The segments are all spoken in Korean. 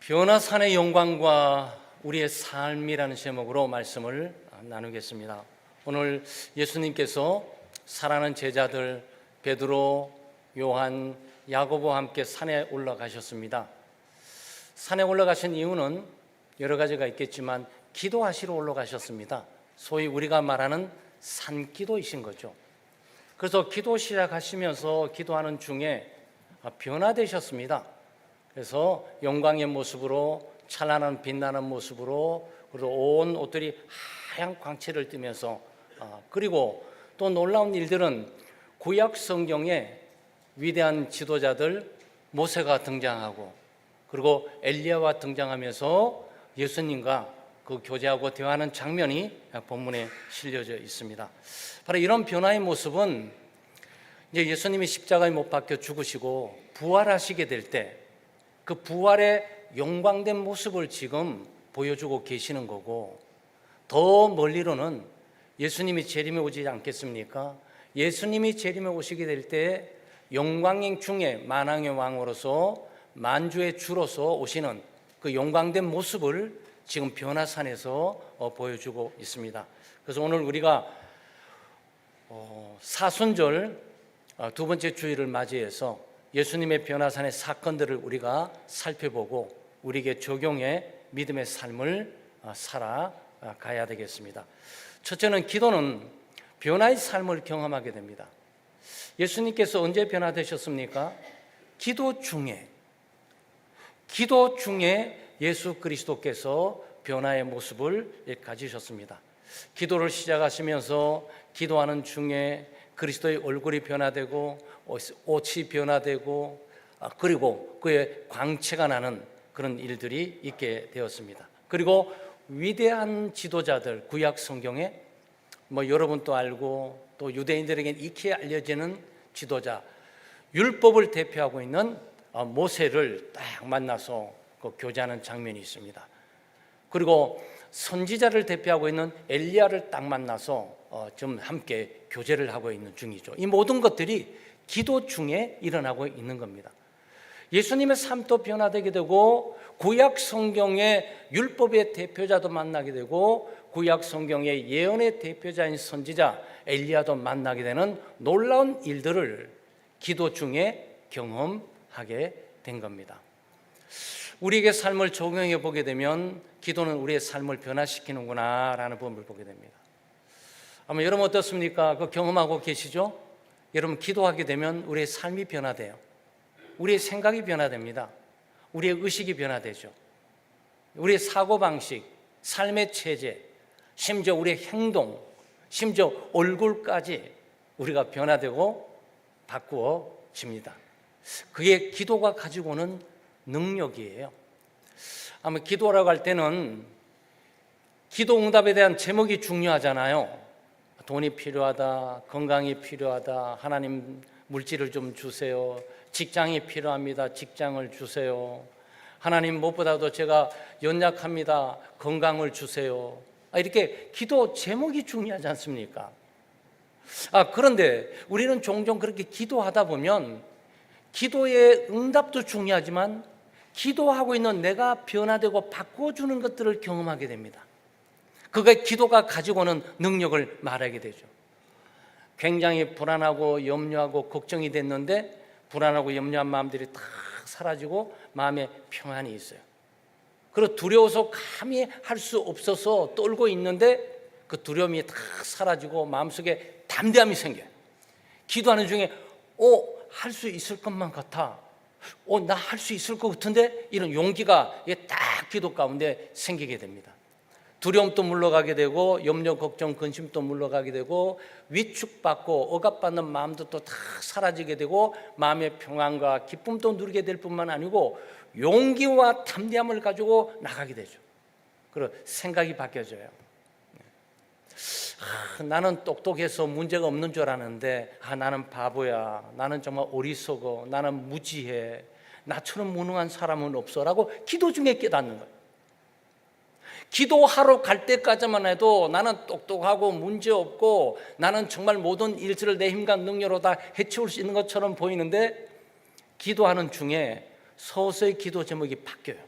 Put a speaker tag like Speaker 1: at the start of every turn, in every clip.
Speaker 1: 변화산의 영광과 우리의 삶이라는 제목으로 말씀을 나누겠습니다. 오늘 예수님께서 사랑하는 제자들 베드로, 요한, 야고보와 함께 산에 올라가셨습니다. 산에 올라가신 이유는 여러 가지가 있겠지만 기도하시러 올라가셨습니다. 소위 우리가 말하는 산기도이신 거죠. 그래서 기도 시작하시면서 기도하는 중에 변화되셨습니다. 그래서 영광의 모습으로, 찬란한 빛나는 모습으로, 그리고 온 옷들이 하얀 광채를 띠면서, 그리고 또 놀라운 일들은 구약 성경에 위대한 지도자들 모세가 등장하고, 그리고 엘리야가 등장하면서 예수님과 그 교제하고 대화하는 장면이 본문에 실려져 있습니다. 바로 이런 변화의 모습은 이제 예수님이 십자가에 못 박혀 죽으시고 부활하시게 될 때 그 부활의 영광된 모습을 지금 보여주고 계시는 거고, 더 멀리로는 예수님이 재림에 오지 않겠습니까? 예수님이 재림에 오시게 될 때 영광의 중에 만왕의 왕으로서 만주의 주로서 오시는 그 영광된 모습을 지금 변화산에서 보여주고 있습니다. 그래서 오늘 우리가 사순절 두 번째 주일을 맞이해서 예수님의 변화산의 사건들을 우리가 살펴보고 우리에게 적용해 믿음의 삶을 살아가야 되겠습니다. 첫째는 기도는 변화의 삶을 경험하게 됩니다. 예수님께서 언제 변화되셨습니까? 기도 중에 예수 그리스도께서 변화의 모습을 가지셨습니다. 기도를 시작하시면서 기도하는 중에 그리스도의 얼굴이 변화되고 옷이 변화되고, 그리고 그의 광채가 나는 그런 일들이 있게 되었습니다. 그리고 위대한 지도자들, 구약 성경에 여러분도 알고 또 유대인들에게 익히 알려지는 지도자, 율법을 대표하고 있는 모세를 딱 만나서 그 교제하는 장면이 있습니다. 그리고 선지자를 대표하고 있는 엘리야를 딱 만나서 좀 함께 교제를 하고 있는 중이죠. 이 모든 것들이 기도 중에 일어나고 있는 겁니다. 예수님의 삶도 변화되게 되고, 구약 성경의 율법의 대표자도 만나게 되고, 구약 성경의 예언의 대표자인 선지자 엘리야도 만나게 되는 놀라운 일들을 기도 중에 경험하게 된 겁니다. 우리에게 삶을 적용해 보게 되면 기도는 우리의 삶을 변화시키는구나 라는 부분을 보게 됩니다. 아마 여러분 어떻습니까? 그 경험하고 계시죠? 여러분 기도하게 되면 우리의 삶이 변화돼요. 우리의 생각이 변화됩니다. 우리의 의식이 변화되죠. 우리의 사고방식, 삶의 체제, 심지어 우리의 행동, 심지어 얼굴까지 우리가 변화되고 바꾸어집니다. 그게 기도가 가지고 오는 능력이에요. 아마 기도라고 할 때는 기도 응답에 대한 제목이 중요하잖아요. 돈이 필요하다, 건강이 필요하다, 하나님 물질을 좀 주세요, 직장이 필요합니다, 직장을 주세요, 하나님 무엇보다도 제가 연약합니다, 건강을 주세요. 이렇게 기도 제목이 중요하지 않습니까? 그런데 우리는 종종 그렇게 기도하다 보면 기도의 응답도 중요하지만 기도하고 있는 내가 변화되고 바꿔주는 것들을 경험하게 됩니다. 그게 기도가 가지고 오는 능력을 말하게 되죠. 굉장히 불안하고 염려하고 걱정이 됐는데 불안하고 염려한 마음들이 다 사라지고 마음에 평안이 있어요. 그리고 두려워서 감히 할 수 없어서 떨고 있는데 그 두려움이 다 사라지고 마음속에 담대함이 생겨요. 기도하는 중에 할 수 있을 것만 같아, 나 할 수 있을 것 같은데, 이런 용기가 딱 기도 가운데 생기게 됩니다. 두려움도 물러가게 되고 염려, 걱정, 근심도 물러가게 되고 위축받고 억압받는 마음도 또 다 사라지게 되고 마음의 평안과 기쁨도 누리게 될 뿐만 아니고 용기와 담대함을 가지고 나가게 되죠. 그리고 생각이 바뀌어져요. 나는 똑똑해서 문제가 없는 줄 알았는데 나는 바보야, 나는 정말 어리석어, 나는 무지해, 나처럼 무능한 사람은 없어라고 기도 중에 깨닫는 거예요. 기도하러 갈 때까지만 해도 나는 똑똑하고 문제없고 나는 정말 모든 일들을 내 힘과 능력으로 다 해치울 수 있는 것처럼 보이는데 기도하는 중에 서서히 기도 제목이 바뀌어요.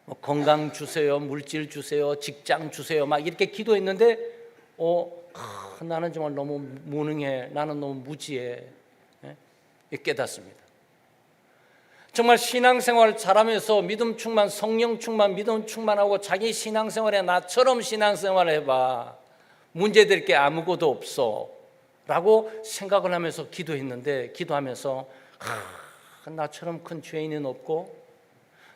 Speaker 1: 뭐 건강 주세요, 물질 주세요, 직장 주세요, 막 이렇게 기도했는데 나는 정말 너무 무능해, 나는 너무 무지해. 깨닫습니다. 정말 신앙생활 잘하면서 믿음 충만, 성령 충만, 믿음 충만하고 자기 신앙생활에 나처럼 신앙생활을 해봐, 문제될 게 아무것도 없어 라고 생각을 하면서 기도했는데, 기도하면서 나처럼 큰 죄인은 없고,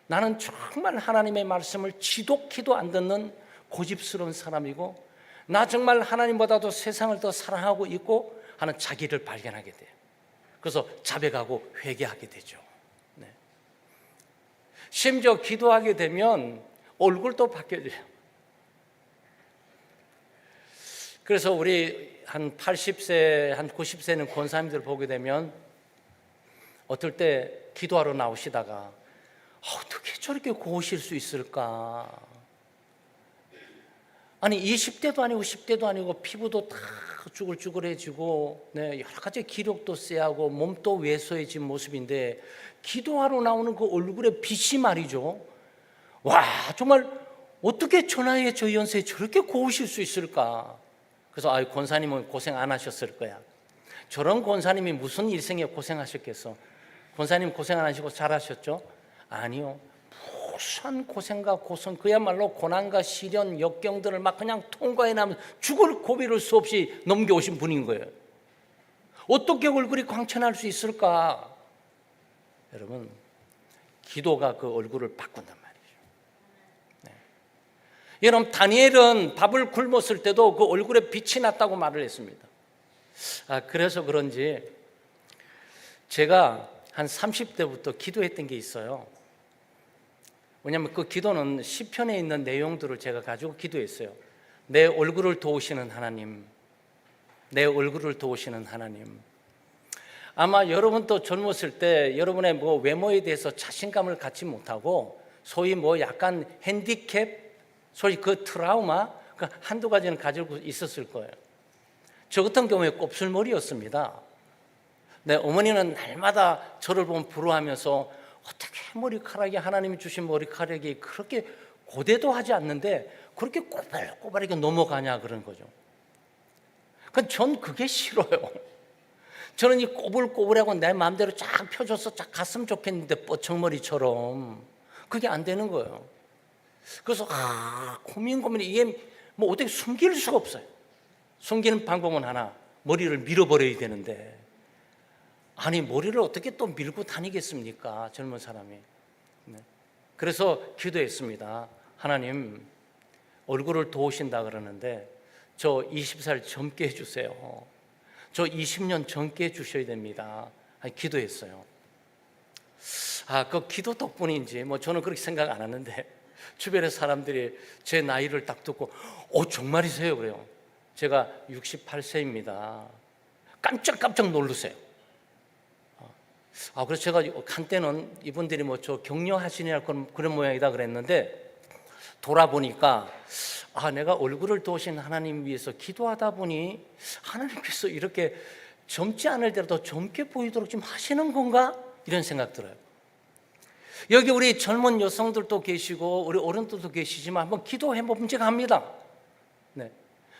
Speaker 1: 나는 정말 하나님의 말씀을 지독히도 안 듣는 고집스러운 사람이고, 나 정말 하나님보다도 세상을 더 사랑하고 있고 하는 자기를 발견하게 돼요. 그래서 자백하고 회개하게 되죠. 네. 심지어 기도하게 되면 얼굴도 바뀌어져요. 그래서 우리 한 80세, 한 90세는 권사님들 보게 되면 어떨 때 기도하러 나오시다가 어떻게 저렇게 고우실 수 있을까? 아니 20대도 아니고 10대도 아니고 피부도 다 쭈글쭈글해지고, 네, 여러 가지 기력도 쎄하고 몸도 왜소해진 모습인데 기도하러 나오는 그 얼굴의 빛이 말이죠, 와, 정말 어떻게 저 나이에 저 연세에 저렇게 고우실 수 있을까? 그래서 권사님은 고생 안 하셨을 거야. 저런 권사님이 무슨 일생에 고생하셨겠어? 권사님 고생 안 하시고 잘하셨죠? 아니요, 무수한 고생과 고통, 그야말로 고난과 시련, 역경들을 막 그냥 통과해 나면 죽을 고비를 수없이 넘겨오신 분인 거예요. 어떻게 얼굴이 광천할 수 있을까? 여러분, 기도가 그 얼굴을 바꾼단 말이죠. 네. 여러분, 다니엘은 밥을 굶었을 때도 그 얼굴에 빛이 났다고 말을 했습니다. 그래서 그런지 제가 한 30대부터 기도했던 게 있어요. 왜냐하면 그 기도는 시편에 있는 내용들을 제가 가지고 기도했어요. 내 얼굴을 도우시는 하나님, 내 얼굴을 도우시는 하나님. 아마 여러분도 젊었을 때 여러분의 뭐 외모에 대해서 자신감을 갖지 못하고 소위 뭐 약간 핸디캡, 소위 그 트라우마, 그 한두 가지는 가지고 있었을 거예요. 저 같은 경우에 곱슬머리였습니다. 내 어머니는 날마다 저를 보면 부러워하면서 어떻게 머리카락이, 하나님이 주신 머리카락이 그렇게 고대도 하지 않는데 그렇게 꼬발꼬발하게 넘어가냐 그런 거죠. 전 그게 싫어요. 저는 이 꼬불꼬불하고 내 마음대로 쫙 펴줘서 쫙 갔으면 좋겠는데 뻗청머리처럼 그게 안 되는 거예요. 그래서 고민이 이게 뭐 어떻게 숨길 수가 없어요. 숨기는 방법은 하나, 머리를 밀어버려야 되는데, 아니 머리를 어떻게 또 밀고 다니겠습니까, 젊은 사람이. 네. 그래서 기도했습니다. 하나님, 얼굴을 도우신다 그러는데 저 20살 젊게 해주세요. 저 20년 젊게 해주셔야 됩니다. 기도했어요. 그 기도 덕분인지 뭐 저는 그렇게 생각 안 하는데 주변의 사람들이 제 나이를 딱 듣고 정말이세요? 그래요. 제가 68세입니다. 깜짝깜짝 놀라세요. 그래서 제가 한때는 이분들이 뭐 저 격려하시느냐 그런 모양이다 그랬는데, 돌아보니까 내가 얼굴을 도우신 하나님 위해서 기도하다 보니 하나님께서 이렇게 젊지 않을 때라도 젊게 보이도록 좀 하시는 건가? 이런 생각 들어요. 여기 우리 젊은 여성들도 계시고 우리 어른들도 계시지만 한번 기도해 보면 합니다. 네.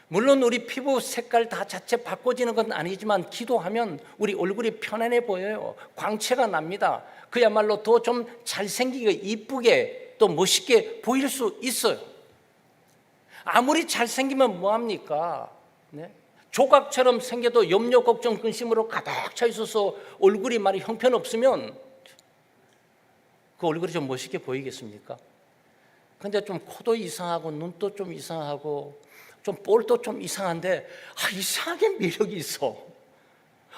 Speaker 1: 물론 우리 피부 색깔 다 자체 바꿔지는 건 아니지만 기도하면 우리 얼굴이 편안해 보여요. 광채가 납니다. 그야말로 더 좀 잘생기게, 이쁘게, 또 멋있게 보일 수 있어요. 아무리 잘생기면 뭐합니까? 네? 조각처럼 생겨도 염려, 걱정, 근심으로 가득 차 있어서 얼굴이 말이 형편없으면 그 얼굴이 좀 멋있게 보이겠습니까? 근데 좀 코도 이상하고 눈도 좀 이상하고 좀 볼도 좀 이상한데 이상하게 매력이 있어.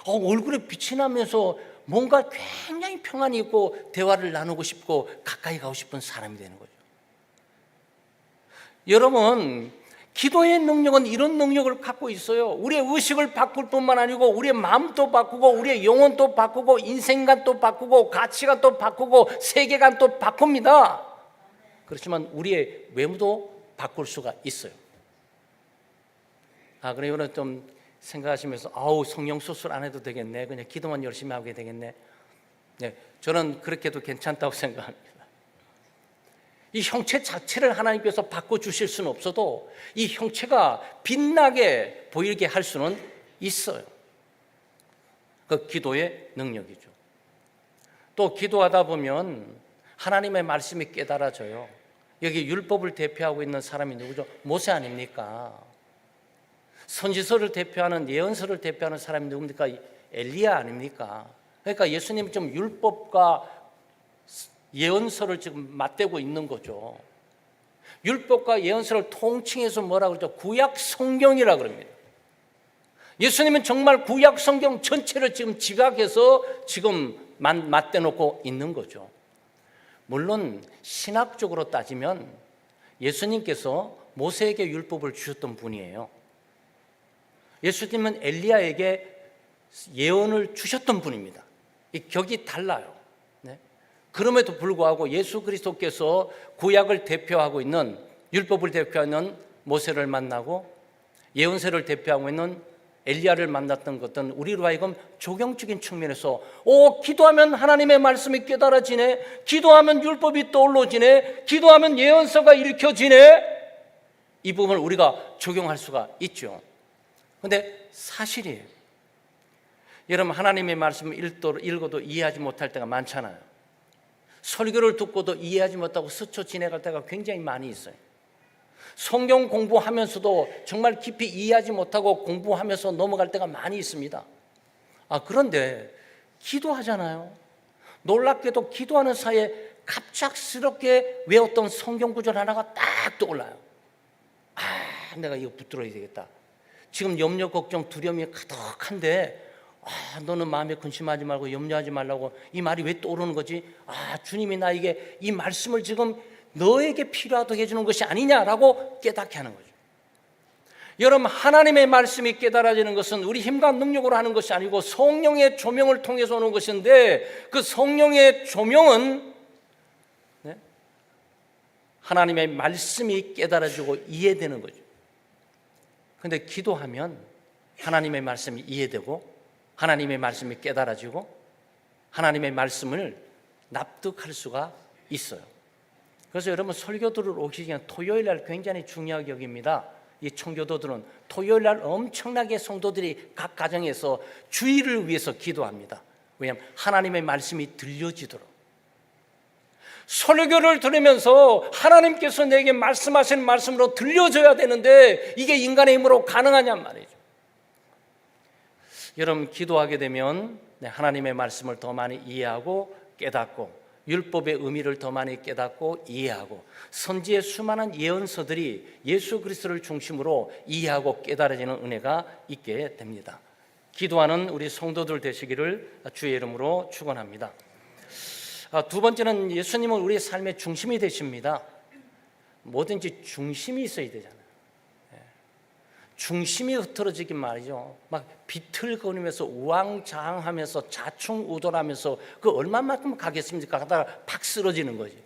Speaker 1: 얼굴에 빛이 나면서 뭔가 굉장히 평안이 있고 대화를 나누고 싶고 가까이 가고 싶은 사람이 되는 거죠. 여러분, 기도의 능력은 이런 능력을 갖고 있어요. 우리의 의식을 바꿀 뿐만 아니고 우리의 마음도 바꾸고 우리의 영혼도 바꾸고 인생관도 바꾸고 가치관도 바꾸고 세계관도 바꿉니다. 그렇지만 우리의 외모도 바꿀 수가 있어요. 그래, 이거는 좀 생각하시면서 성령 수술 안 해도 되겠네, 그냥 기도만 열심히 하게 되겠네. 네, 저는 그렇게 해도 괜찮다고 생각합니다. 이 형체 자체를 하나님께서 바꿔주실 수는 없어도 이 형체가 빛나게 보이게 할 수는 있어요. 그 기도의 능력이죠. 또 기도하다 보면 하나님의 말씀이 깨달아져요. 여기 율법을 대표하고 있는 사람이 누구죠? 모세 아닙니까? 선지서를 대표하는, 예언서를 대표하는 사람이 누굽니까? 엘리야 아닙니까? 그러니까 예수님이 좀 율법과 예언서를 지금 맞대고 있는 거죠. 율법과 예언서를 통칭해서 뭐라고 그러죠? 구약 성경이라고 그럽니다. 예수님은 정말 구약 성경 전체를 지금 지각해서 지금 맞대놓고 있는 거죠. 물론 신학적으로 따지면 예수님께서 모세에게 율법을 주셨던 분이에요. 예수님은 엘리야에게 예언을 주셨던 분입니다. 이 격이 달라요. 네? 그럼에도 불구하고 예수 그리스도께서 구약을 대표하고 있는, 율법을 대표하는 모세를 만나고 예언서를 대표하고 있는 엘리야를 만났던 것은 우리로 하여금 조경적인 측면에서 기도하면 하나님의 말씀이 깨달아지네, 기도하면 율법이 떠올라지네, 기도하면 예언서가 읽혀지네, 이 부분을 우리가 적용할 수가 있죠. 그런데 사실이에요. 여러분, 하나님의 말씀을 읽어도 이해하지 못할 때가 많잖아요. 설교를 듣고도 이해하지 못하고 스쳐 지나갈 때가 굉장히 많이 있어요. 성경 공부하면서도 정말 깊이 이해하지 못하고 공부하면서 넘어갈 때가 많이 있습니다. 그런데 기도하잖아요. 놀랍게도 기도하는 사이에 갑작스럽게 외웠던 성경 구절 하나가 딱 떠올라요. 내가 이거 붙들어야 되겠다. 지금 염려, 걱정, 두려움이 가득한데 너는 마음에 근심하지 말고 염려하지 말라고, 이 말이 왜 떠오르는 거지? 주님이 나에게 이 말씀을 지금 너에게 필요하다고 해주는 것이 아니냐라고 깨닫게 하는 거죠. 여러분, 하나님의 말씀이 깨달아지는 것은 우리 힘과 능력으로 하는 것이 아니고 성령의 조명을 통해서 오는 것인데, 그 성령의 조명은 하나님의 말씀이 깨달아지고 이해되는 거죠. 그런데 기도하면 하나님의 말씀이 이해되고 하나님의 말씀이 깨달아지고 하나님의 말씀을 납득할 수가 있어요. 그래서 여러분, 설교들을 오시기 전에 토요일 날 굉장히 중요하게 여깁니다. 이 청교도들은 토요일 날 엄청나게 성도들이 각 가정에서 주일을 위해서 기도합니다. 왜냐하면 하나님의 말씀이 들려지도록. 설교를 들으면서 하나님께서 내게 말씀하시는 말씀으로 들려줘야 되는데 이게 인간의 힘으로 가능하냔 말이죠. 여러분, 기도하게 되면 하나님의 말씀을 더 많이 이해하고 깨닫고 율법의 의미를 더 많이 깨닫고 이해하고 선지의 수많은 예언서들이 예수 그리스도를 중심으로 이해하고 깨달아지는 은혜가 있게 됩니다. 기도하는 우리 성도들 되시기를 주의 이름으로 축원합니다. 두 번째는 예수님은 우리의 삶의 중심이 되십니다. 뭐든지 중심이 있어야 되잖아요. 중심이 흐트러지긴 말이죠. 막 비틀거리면서 우왕좌왕하면서 좌충우돌하면서 그 얼마만큼 가겠습니까? 하다가 팍 쓰러지는 거지.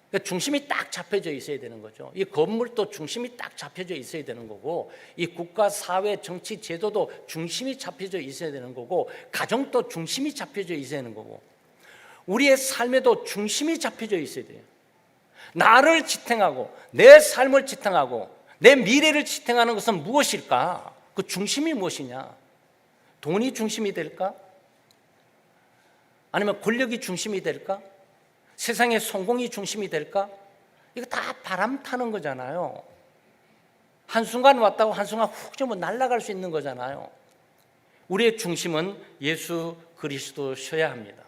Speaker 1: 그러니까 중심이 딱 잡혀져 있어야 되는 거죠. 이 건물도 중심이 딱 잡혀져 있어야 되는 거고, 이 국가, 사회, 정치, 제도도 중심이 잡혀져 있어야 되는 거고, 가정도 중심이 잡혀져 있어야 되는 거고, 우리의 삶에도 중심이 잡혀져 있어야 돼요. 나를 지탱하고 내 삶을 지탱하고 내 미래를 지탱하는 것은 무엇일까? 그 중심이 무엇이냐? 돈이 중심이 될까? 아니면 권력이 중심이 될까? 세상의 성공이 중심이 될까? 이거 다 바람 타는 거잖아요. 한순간 왔다고 한순간 훅 좀 날아갈 수 있는 거잖아요. 우리의 중심은 예수 그리스도셔야 합니다.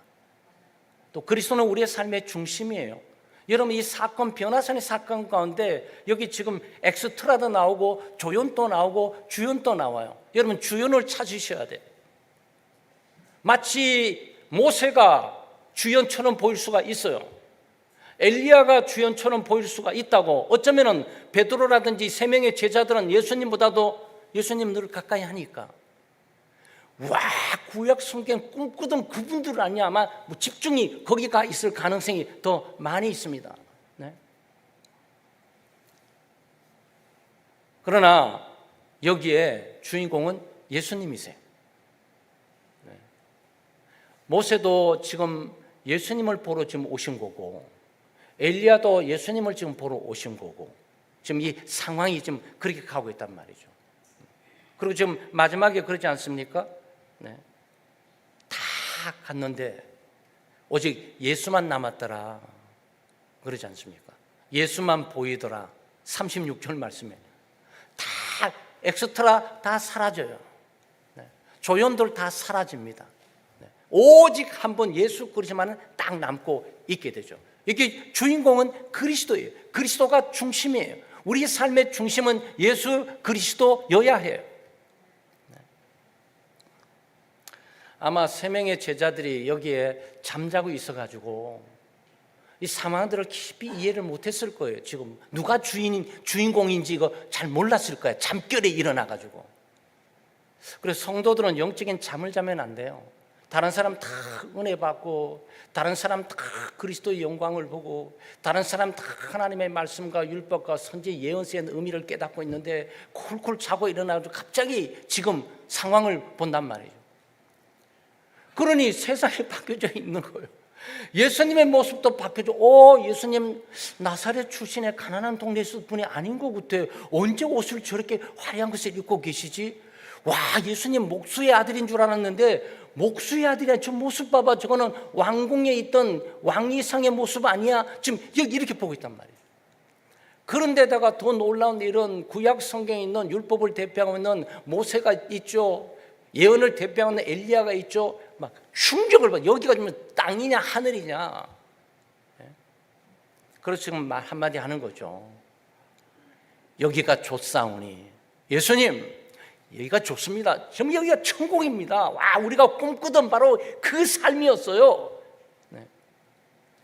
Speaker 1: 또 그리스도는 우리의 삶의 중심이에요. 여러분, 이 사건, 변화산의 사건 가운데 여기 지금 엑스트라도 나오고 조연도 나오고 주연도 나와요. 여러분, 주연을 찾으셔야 돼요. 마치 모세가 주연처럼 보일 수가 있어요. 엘리야가 주연처럼 보일 수가 있다고. 어쩌면은 베드로라든지 세 명의 제자들은 예수님 늘 가까이 하니까 구약 성경 꿈꾸던 그분들 아니야. 아마 집중이 거기가 있을 가능성이 더 많이 있습니다. 네? 그러나 여기에 주인공은 예수님이세요. 네. 모세도 지금 예수님을 보러 지금 오신 거고, 엘리야도 예수님을 지금 보러 오신 거고, 지금 이 상황이 지금 그렇게 가고 있단 말이죠. 그리고 지금 마지막에 그러지 않습니까? 네. 다 갔는데 오직 예수만 남았더라, 그러지 않습니까? 예수만 보이더라. 36절 말씀에 다 엑스트라 다 사라져요. 네. 조연들 다 사라집니다. 네. 오직 한 분 예수 그리스도만은 딱 남고 있게 되죠. 이게 주인공은 그리스도예요. 그리스도가 중심이에요. 우리 삶의 중심은 예수 그리스도여야 해요. 네. 아마 3명의 제자들이 여기에 잠자고 있어가지고 이 상황들을 깊이 이해를 못했을 거예요. 지금 누가 주인공인지 이거 잘 몰랐을 거예요. 잠결에 일어나가지고. 그래서 성도들은 영적인 잠을 자면 안 돼요. 다른 사람 다 은혜 받고, 다른 사람 다 그리스도의 영광을 보고, 다른 사람 다 하나님의 말씀과 율법과 선지 예언서의 의미를 깨닫고 있는데 쿨쿨 자고 일어나가지고 갑자기 지금 상황을 본단 말이에요. 그러니 세상이 바뀌어져 있는 거예요. 예수님의 모습도 바뀌어져. 예수님 나사렛 출신의 가난한 동네에서 분이 아닌 것 같아. 언제 옷을 저렇게 화려한 것을 입고 계시지? 와, 예수님 목수의 아들인 줄 알았는데 목수의 아들이야. 저 모습 봐봐. 저거는 왕궁에 있던 왕 이상의 모습 아니야. 지금 여기 이렇게 보고 있단 말이에요. 그런데다가 더 놀라운 일은 구약 성경에 있는 율법을 대표하고 있는 모세가 있죠. 예언을 대표하는 엘리야가 있죠. 막 충격을 받아. 여기가 좀 땅이냐 하늘이냐. 그래서 지금 말 한마디 하는 거죠. 여기가 좋사오니, 예수님 여기가 좋습니다. 지금 여기가 천국입니다. 와, 우리가 꿈꾸던 바로 그 삶이었어요. 네.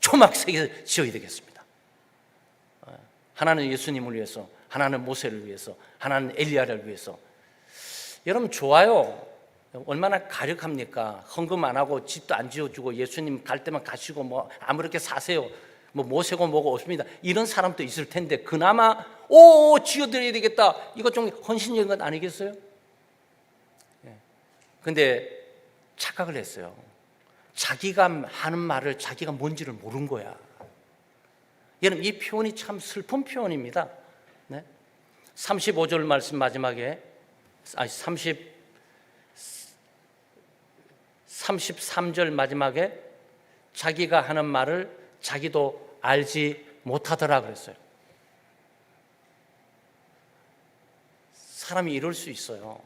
Speaker 1: 초막세계 지어야 되겠습니다. 하나는 예수님을 위해서, 하나는 모세를 위해서, 하나는 엘리야를 위해서. 여러분 좋아요. 얼마나 가력합니까? 헌금 안 하고 집도 안 지어주고 예수님 갈 때만 가시고 뭐 아무렇게 사세요. 뭐 모세고 뭐고 없습니다. 이런 사람도 있을 텐데 그나마 지어드려야 되겠다. 이거 좀 헌신적인 건 아니겠어요? 근데 착각을 했어요. 자기가 하는 말을 자기가 뭔지를 모른 거야. 여러분 이 표현이 참 슬픈 표현입니다. 네? 35절 말씀 마지막에 33절 마지막에 자기가 하는 말을 자기도 알지 못하더라 그랬어요. 사람이 이럴 수 있어요.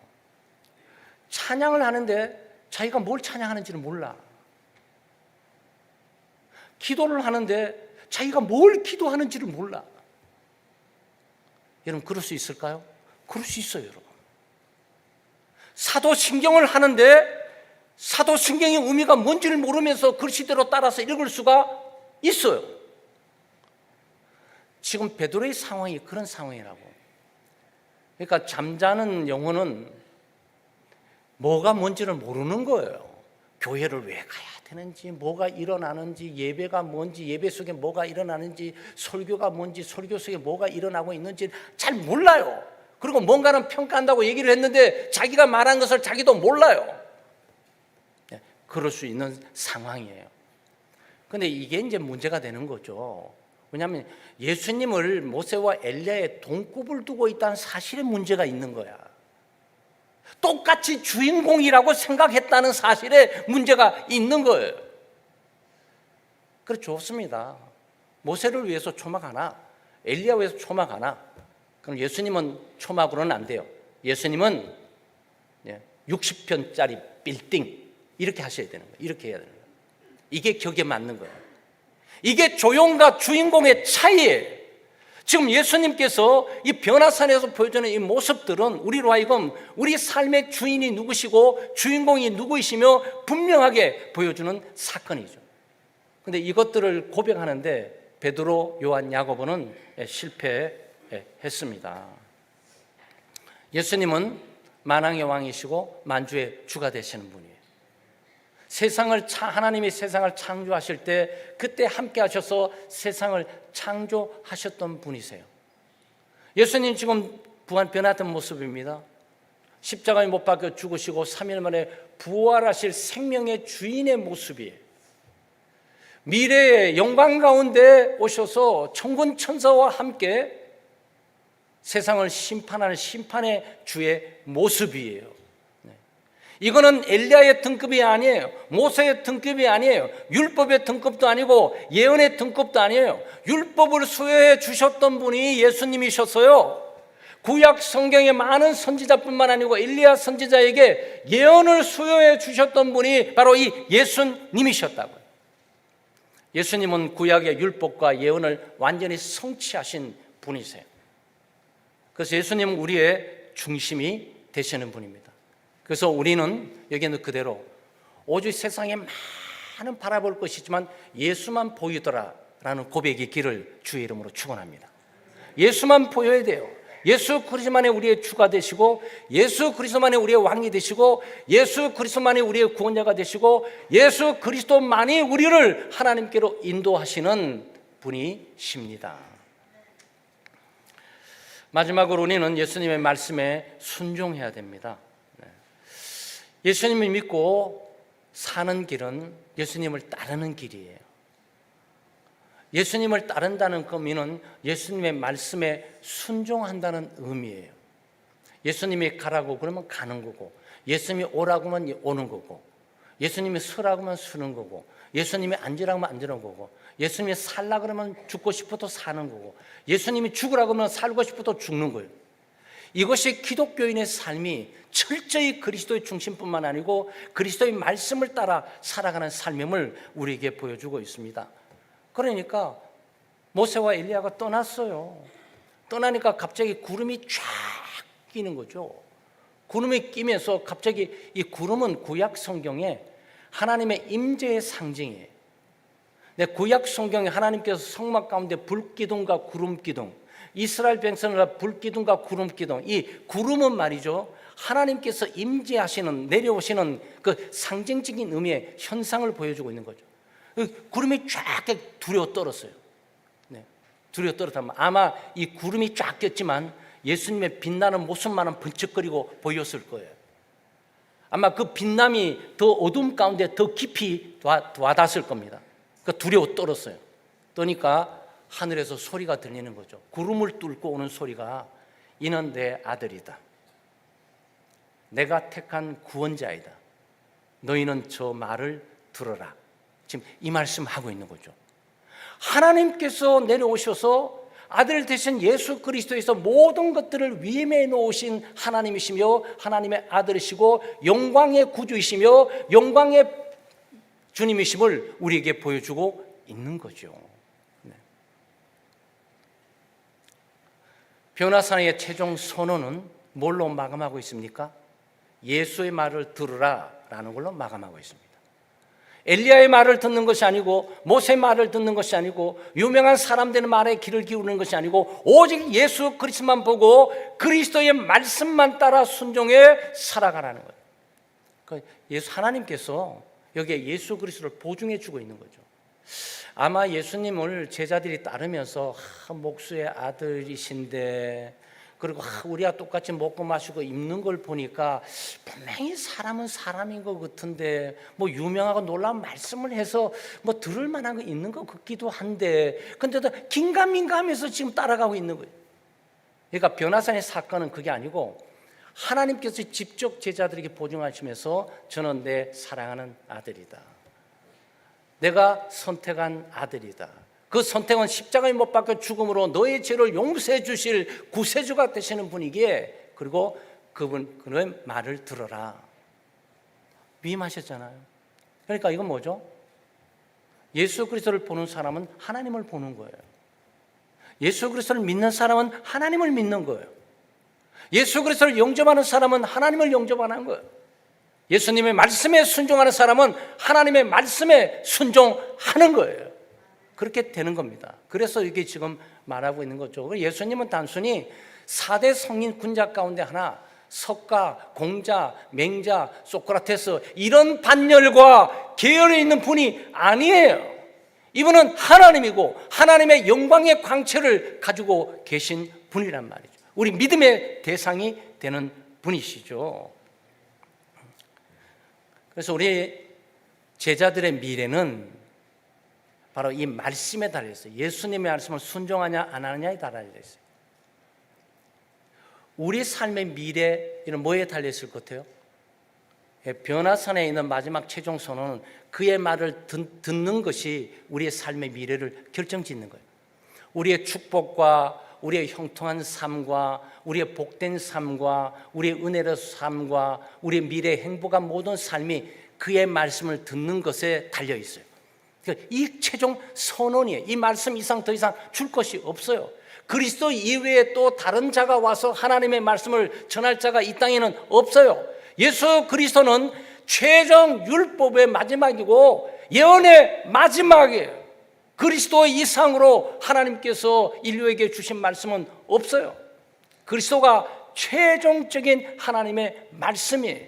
Speaker 1: 찬양을 하는데 자기가 뭘 찬양하는지를 몰라. 기도를 하는데 자기가 뭘 기도하는지를 몰라. 여러분 그럴 수 있을까요? 그럴 수 있어요, 여러분. 사도신경을 하는데 사도신경의 의미가 뭔지를 모르면서 글씨대로 따라서 읽을 수가 있어요. 지금 베드로의 상황이 그런 상황이라고. 그러니까 잠자는 영혼은 뭐가 뭔지를 모르는 거예요. 교회를 왜 가야 되는지, 뭐가 일어나는지, 예배가 뭔지, 예배 속에 뭐가 일어나는지, 설교가 뭔지, 설교 속에 뭐가 일어나고 있는지 잘 몰라요. 그리고 뭔가는 평가한다고 얘기를 했는데 자기가 말한 것을 자기도 몰라요. 그럴 수 있는 상황이에요. 그런데 이게 이제 문제가 되는 거죠. 왜냐하면 예수님을 모세와 엘리야의 동급을 두고 있다는 사실에 문제가 있는 거야. 똑같이 주인공이라고 생각했다는 사실에 문제가 있는 거예요. 그래 좋습니다. 모세를 위해서 초막 하나, 엘리야 위해서 초막 하나. 그럼 예수님은 초막으로는 안 돼요. 예수님은 60편짜리 빌딩 이렇게 하셔야 되는 거예요. 이렇게 해야 되는 거예요. 이게 격에 맞는 거예요. 이게 조용과 주인공의 차이예요. 지금 예수님께서 이 변화산에서 보여주는 이 모습들은 우리로 하여금 우리 삶의 주인이 누구시고 주인공이 누구이시며 분명하게 보여주는 사건이죠. 그런데 이것들을 고백하는데 베드로, 요한, 야고보는 실패했습니다. 예수님은 만왕의 왕이시고 만주의 주가 되시는 분이에요. 하나님이 세상을 창조하실 때 그때 함께 하셔서 세상을 창조하셨던 분이세요. 예수님 지금 변화된 모습입니다. 십자가에 못 박혀 죽으시고 3일 만에 부활하실 생명의 주인의 모습이에요. 미래의 영광 가운데 오셔서 천군 천사와 함께 세상을 심판하는 심판의 주의 모습이에요. 이거는 엘리야의 등급이 아니에요. 모세의 등급이 아니에요. 율법의 등급도 아니고 예언의 등급도 아니에요. 율법을 수여해 주셨던 분이 예수님이셨어요. 구약 성경의 많은 선지자뿐만 아니고 엘리야 선지자에게 예언을 수여해 주셨던 분이 바로 이 예수님이셨다고요. 예수님은 구약의 율법과 예언을 완전히 성취하신 분이세요. 그래서 예수님은 우리의 중심이 되시는 분입니다. 그래서 우리는 여기는 그대로 오직 세상에 많은 바라볼 것이지만 예수만 보이더라 라는 고백이 있기를 주의 이름으로 축원합니다. 예수만 보여야 돼요. 예수 그리스도만이 우리의 주가 되시고, 예수 그리스도만이 우리의 왕이 되시고, 예수 그리스도만이 우리의 구원자가 되시고, 예수 그리스도만이 우리를 하나님께로 인도하시는 분이십니다. 마지막으로 우리는 예수님의 말씀에 순종해야 됩니다. 예수님을 믿고 사는 길은 예수님을 따르는 길이에요. 예수님을 따른다는 의미는 예수님의 말씀에 순종한다는 의미예요. 예수님이 가라고 그러면 가는 거고, 예수님이 오라고 하면 오는 거고, 예수님이 서라고 하면 서는 거고, 예수님이 앉으라고 하면 앉으는 거고, 예수님이 살라 그러면 죽고 싶어도 사는 거고, 예수님이 죽으라고 하면 살고 싶어도 죽는 거예요. 이것이 기독교인의 삶이 철저히 그리스도의 중심뿐만 아니고 그리스도의 말씀을 따라 살아가는 삶임을 우리에게 보여주고 있습니다. 그러니까 모세와 엘리야가 떠났어요. 떠나니까 갑자기 구름이 쫙 끼는 거죠. 구름이 끼면서 갑자기 이 구름은 구약 성경에 하나님의 임재의 상징이에요. 구약 성경에 하나님께서 성막 가운데 불기둥과 구름기둥, 이스라엘 백성을 불기둥과 구름기둥, 이 구름은 말이죠, 하나님께서 임재하시는, 내려오시는 그 상징적인 의미의 현상을 보여주고 있는 거죠. 구름이 쫙 두려워 떨었어요. 두려워 떨었다면 아마 이 구름이 쫙 꼈지만 예수님의 빛나는 모습만은 번쩍거리고 보였을 거예요. 아마 그 빛남이 더 어둠 가운데 더 깊이 와닿았을 겁니다. 그러니까 두려워 떨었어요. 떠니까 하늘에서 소리가 들리는 거죠. 구름을 뚫고 오는 소리가, 이는 내 아들이다. 내가 택한 구원자이다. 너희는 저 말을 들어라. 지금 이 말씀하고 있는 거죠. 하나님께서 내려오셔서 아들 되신 예수 그리스도에서 모든 것들을 위임해 놓으신 하나님이시며 하나님의 아들이시고 영광의 구주이시며 영광의 주님이심을 우리에게 보여주고 있는 거죠. 변화산의 최종 선언은 뭘로 마감하고 있습니까? 예수의 말을 들으라 라는 걸로 마감하고 있습니다. 엘리야의 말을 듣는 것이 아니고 모세의 말을 듣는 것이 아니고 유명한 사람들의 말에 귀를 기울이는 것이 아니고 오직 예수 그리스도만 보고 그리스도의 말씀만 따라 순종해 살아가라는 거예요. 그러니까 하나님께서 여기에 예수 그리스도를 보증해 주고 있는 거죠. 아마 예수님을 제자들이 따르면서 목수의 아들이신데, 그리고 우리와 똑같이 먹고 마시고 입는 걸 보니까 분명히 사람은 사람인 것 같은데, 뭐 유명하고 놀라운 말씀을 해서 뭐 들을 만한 거 있는 것 같기도 한데, 근데도 긴가민가하면서 지금 따라가고 있는 거예요. 그러니까 변화산의 사건은 그게 아니고 하나님께서 직접 제자들에게 보증하시면서 저는 내 사랑하는 아들이다. 내가 선택한 아들이다. 그 선택은 십자가에 못 박혀 죽음으로 너의 죄를 용서해 주실 구세주가 되시는 분이기에, 그리고 그분의 말을 들어라. 위임하셨잖아요. 그러니까 이건 뭐죠? 예수 그리스도를 보는 사람은 하나님을 보는 거예요. 예수 그리스도를 믿는 사람은 하나님을 믿는 거예요. 예수 그리스도를 영접하는 사람은 하나님을 영접하는 거예요. 예수님의 말씀에 순종하는 사람은 하나님의 말씀에 순종하는 거예요. 그렇게 되는 겁니다. 그래서 이게 지금 말하고 있는 거죠. 예수님은 단순히 4대 성인 군자 가운데 하나, 석가, 공자, 맹자, 소크라테스, 이런 반열과 계열에 있는 분이 아니에요. 이분은 하나님이고 하나님의 영광의 광채를 가지고 계신 분이란 말이죠. 우리 믿음의 대상이 되는 분이시죠. 그래서 우리 제자들의 미래는 바로 이 말씀에 달려있어요. 예수님의 말씀을 순종하냐 안 하느냐에 달려있어요. 우리 삶의 미래는 뭐에 달려있을 것 같아요? 변화산에 있는 마지막 최종 선언은 그의 말을 듣는 것이 우리의 삶의 미래를 결정짓는 거예요. 우리의 축복과 우리의 형통한 삶과 우리의 복된 삶과 우리의 은혜로운 삶과 우리의 미래의 행복한 모든 삶이 그의 말씀을 듣는 것에 달려있어요. 이 최종 선언이에요. 이 말씀 이상 더 이상 줄 것이 없어요. 그리스도 이외에 또 다른 자가 와서 하나님의 말씀을 전할 자가 이 땅에는 없어요. 예수 그리스도는 최종 율법의 마지막이고 예언의 마지막이에요. 그리스도 이상으로 하나님께서 인류에게 주신 말씀은 없어요. 그리스도가 최종적인 하나님의 말씀이에요.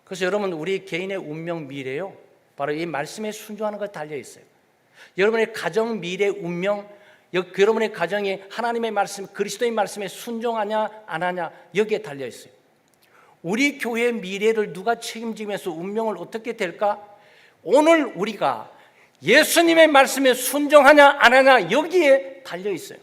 Speaker 1: 그래서 여러분, 우리 개인의 운명 미래요, 바로 이 말씀에 순종하는 것 달려 있어요. 여러분의 가정 미래 운명, 여러분의 가정이 하나님의 말씀, 그리스도의 말씀에 순종하냐 안 하냐 여기에 달려 있어요. 우리 교회의 미래를 누가 책임지면서 운명을 어떻게 될까? 오늘 우리가 예수님의 말씀에 순종하냐 안 하냐 여기에 달려 있어요.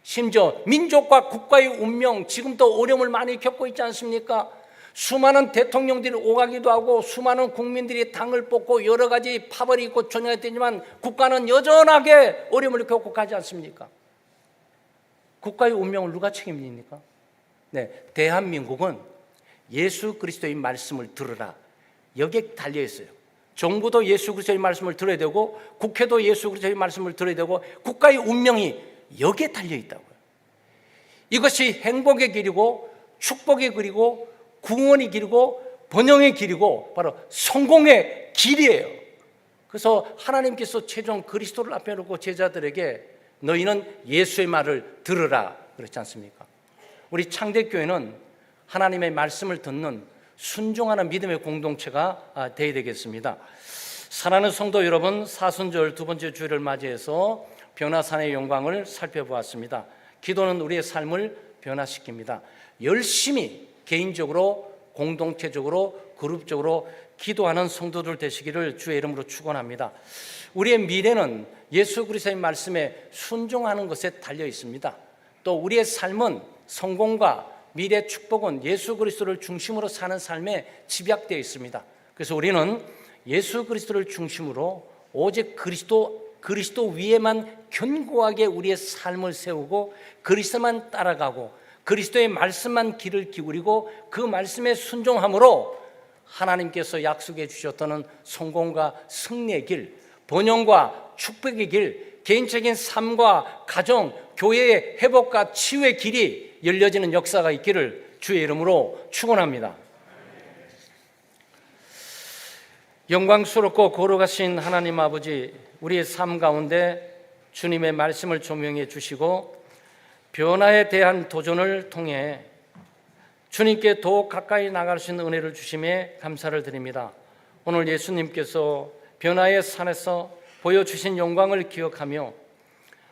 Speaker 1: 심지어 민족과 국가의 운명, 지금도 어려움을 많이 겪고 있지 않습니까? 수많은 대통령들이 오가기도 하고 수많은 국민들이 당을 뽑고 여러 가지 파벌이 있고 전쟁이 되지만 국가는 여전하게 어려움을 겪고 가지 않습니까? 국가의 운명을 누가 책임집니까? 네, 대한민국은 예수 그리스도의 말씀을 들으라 여기에 달려 있어요. 정부도 예수 그리스도의 말씀을 들어야 되고 국회도 예수 그리스도의 말씀을 들어야 되고 국가의 운명이 여기에 달려 있다고요. 이것이 행복의 길이고 축복의 길이고 구원의 길이고 번영의 길이고 바로 성공의 길이에요. 그래서 하나님께서 최종 그리스도를 앞에 놓고 제자들에게 너희는 예수의 말을 들으라 그렇지 않습니까? 우리 창대교회는 하나님의 말씀을 듣는 순종하는 믿음의 공동체가 되어야 되겠습니다. 사랑하는 성도 여러분, 사순절 두 번째 주일을 맞이해서 변화산의 영광을 살펴보았습니다. 기도는 우리의 삶을 변화시킵니다. 열심히 개인적으로, 공동체적으로, 그룹적으로 기도하는 성도들 되시기를 주의 이름으로 축원합니다. 우리의 미래는 예수 그리스도의 말씀에 순종하는 것에 달려 있습니다. 또 우리의 삶은 성공과 미래 축복은 예수 그리스도를 중심으로 사는 삶에 집약되어 있습니다. 그래서 우리는 예수 그리스도를 중심으로 오직 그리스도 위에만 견고하게 우리의 삶을 세우고 그리스도만 따라가고 그리스도의 말씀만 귀를 기울이고 그 말씀에 순종함으로 하나님께서 약속해 주셨던 성공과 승리의 길, 번영과 축복의 길, 개인적인 삶과 가정, 교회의 회복과 치유의 길이 열려지는 역사가 있기를 주의 이름으로 축원합니다. 영광스럽고 거룩하신 하나님 아버지, 우리의 삶 가운데 주님의 말씀을 조명해 주시고 변화에 대한 도전을 통해 주님께 더욱 가까이 나갈 수 있는 은혜를 주심에 감사를 드립니다. 오늘 예수님께서 변화의 산에서 보여주신 영광을 기억하며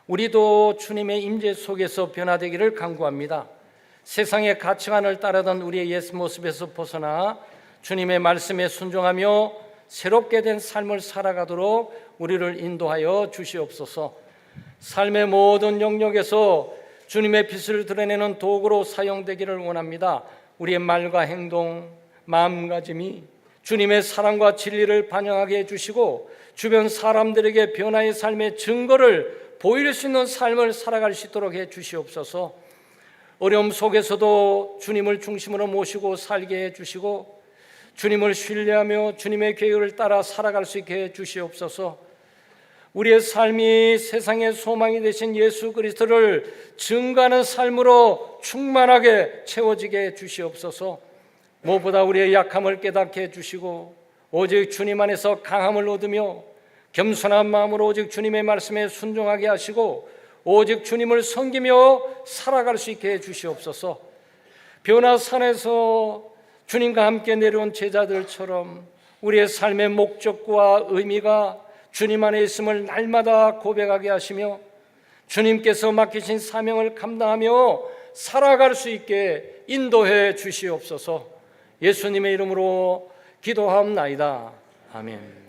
Speaker 1: 우리도 주님의 임재 속에서 변화되기를 간구합니다. 세상의 가치관을 따르던 우리의 옛 모습에서 벗어나 주님의 말씀에 순종하며 새롭게 된 삶을 살아가도록 우리를 인도하여 주시옵소서. 삶의 모든 영역에서 주님의 빛을 드러내는 도구로 사용되기를 원합니다. 우리의 말과 행동, 마음가짐이 주님의 사랑과 진리를 반영하게 해주시고 주변 사람들에게 변화의 삶의 증거를 보일 수 있는 삶을 살아갈 수 있도록 해주시옵소서. 어려움 속에서도 주님을 중심으로 모시고 살게 해주시고 주님을 신뢰하며 주님의 계획을 따라 살아갈 수 있게 해주시옵소서. 우리의 삶이 세상의 소망이 되신 예수 그리스도를 증거하는 삶으로 충만하게 채워지게 해주시옵소서. 무엇보다 우리의 약함을 깨닫게 해주시고 오직 주님 안에서 강함을 얻으며 겸손한 마음으로 오직 주님의 말씀에 순종하게 하시고 오직 주님을 섬기며 살아갈 수 있게 해주시옵소서. 변화산에서 주님과 함께 내려온 제자들처럼 우리의 삶의 목적과 의미가 주님 안에 있음을 날마다 고백하게 하시며 주님께서 맡기신 사명을 감당하며 살아갈 수 있게 인도해 주시옵소서. 예수님의 이름으로 기도하옵나이다. 아멘.